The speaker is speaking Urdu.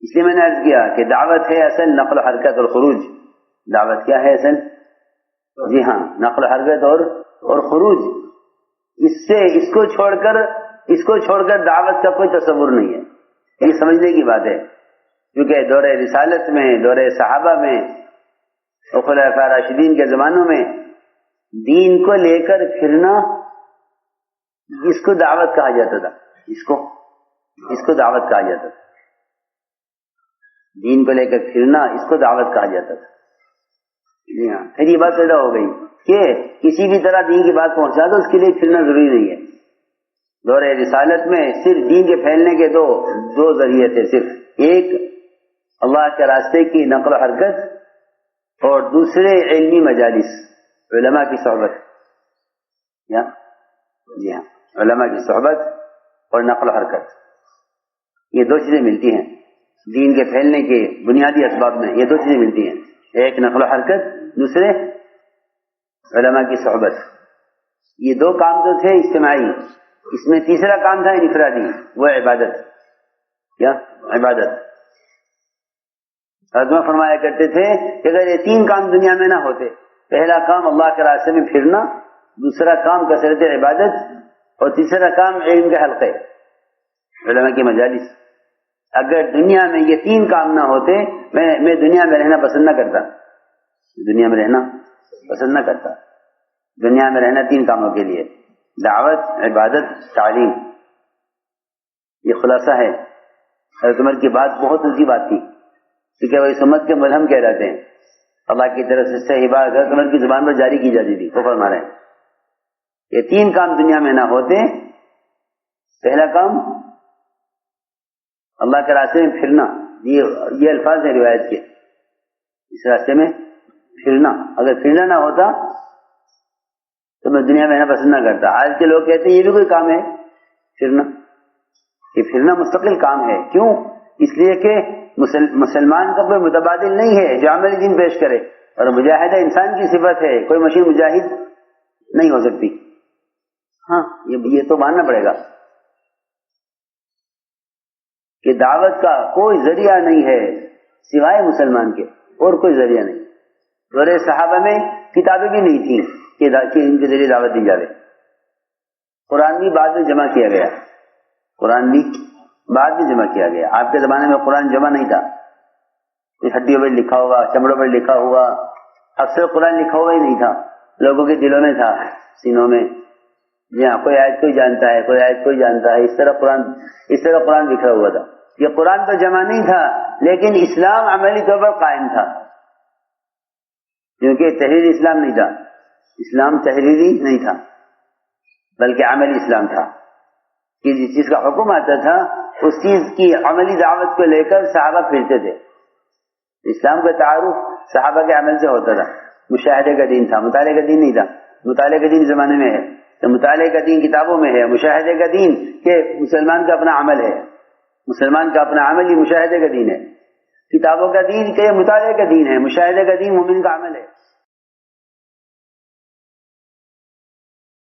اس لیے میں نے عرض کیا کہ دعوت ہے اصل نقل و حرکت اور خروج. دعوت کیا ہے اصل؟ جی ہاں، نقل و حرکت اور خروج. اس کو چھوڑ کر دعوت کا کوئی تصور نہیں ہے. یہ سمجھنے کی بات ہے، کیونکہ دور رسالت میں، دور صحابہ میں، خلفاء راشدین کے زمانوں میں دین کو لے کر پھرنا، اس کو دعوت کہا جاتا تھا. اس کو دعوت کہا جاتا تھا. دین کو لے کر پھرنا، اس کو دعوت کہا جاتا تھا. جی ہاں، پھر یہ بات پیدا ہو گئی کہ کسی بھی طرح دین کی بات پہنچا دو، اس کے لیے پھرنا ضروری نہیں ہے. دور رسالت میں صرف دین کے پھیلنے کے دو ذریعے تھے. صرف ایک اللہ کے راستے کی نقل و حرکت، اور دوسرے علمی مجالس، علماء کی صحبت. جی ہاں، علماء کی صحبت اور نقل و حرکت، یہ دو چیزیں ملتی ہیں دین کے پھیلنے کے بنیادی اسباب میں. یہ دو چیزیں ملتی ہیں، ایک نقل و حرکت، دوسرے علماء کی صحبت. یہ دو کام تو تھے اجتماعی. اس میں تیسرا کام تھا انفرادی، وہ عبادت. کیا؟ عبادت. حضرت فرمایا کرتے تھے کہ اگر یہ تین کام دنیا میں نہ ہوتے، پہلا کام اللہ کے راستے میں پھرنا، دوسرا کام کثرت عبادت، اور تیسرا کام علم کے حلقے، علماء کی مجالس. اگر دنیا میں یہ تین کام نہ ہوتے، میں دنیا میں رہنا پسند نہ کرتا. دنیا میں رہنا پسند نہ کرتا. دنیا میں رہنا تین کاموں کے لیے: دعوت، عبادت، تعلیم. یہ خلاصہ ہے. حضرت عمر کی بات بہت اونچی بات تھی، کیونکہ وہ اس امت کے ملہم کہلاتے ہیں. اللہ کی طرف سے صحیح بات حضرت عمر کی زبان پر جاری کی جاتی تھی. وہ فرما رہے ہیں یہ تین کام دنیا میں نہ ہوتے، پہلا کام اللہ کے راستے میں پھرنا. یہ الفاظ ہیں روایت کے، اس راستے میں پھرنا. اگر پھرنا نہ ہوتا تو میں دنیا میں رہنا پسند نہ کرتا. آج کے لوگ کہتے ہیں یہ بھی کوئی کام ہے پھرنا. یہ پھرنا مستقل کام ہے. کیوں؟ اس لیے کہ مسلمان کا کوئی متبادل نہیں ہے جو عملی دین پیش کرے، اور مجاہدہ انسان کی صفت ہے. کوئی مشین مجاہد نہیں ہو سکتی. ہاں، یہ تو ماننا پڑے گا کہ دعوت کا کوئی ذریعہ نہیں ہے سوائے مسلمان کے، اور کوئی ذریعہ نہیں. دور صحابہ میں کتابیں بھی نہیں تھیں کہ ان کے ذریعے دعوت دی جائے. قرآن بھی بعد میں جمع کیا گیا. قرآن بھی بعد میں جمع کیا گیا. آپ کے زمانے میں قرآن جمع نہیں تھا. ہڈیوں پر لکھا ہوا، چمڑوں پر لکھا ہوا، اکثر قرآن لکھا ہوا ہی نہیں تھا. لوگوں کے دلوں میں تھا، سینوں میں. جی ہاں، کوئی آیت کوئی جانتا ہے، کوئی آیت کوئی جانتا ہے. اس طرح قرآن بکھرا ہوا تھا. یہ قرآن تو جمع نہیں تھا، لیکن اسلام عملی طور پر قائم تھا، کیونکہ تحریری اسلام نہیں تھا. اسلام تحریری نہیں تھا بلکہ عملی اسلام تھا، کہ جس چیز کا حکم آتا تھا اس چیز کی عملی دعوت کو لے کر صحابہ پھرتے تھے. اسلام کا تعارف صحابہ کے عمل سے ہوتا تھا. مشاہدے کا دین تھا، مطالعے کا دین نہیں تھا. مطالعے کا دین زمانے میں ہے تو مطالعے کا دین کتابوں میں ہے. مشاہدے کا دین کہ مسلمان کا اپنا عمل ہے. مسلمان کا اپنا عمل ہی مشاہدے کا دین ہے. کتابوں کا دین کہ مطالعے کا دین ہے. مشاہدے کا دین مومن کا عمل ہے.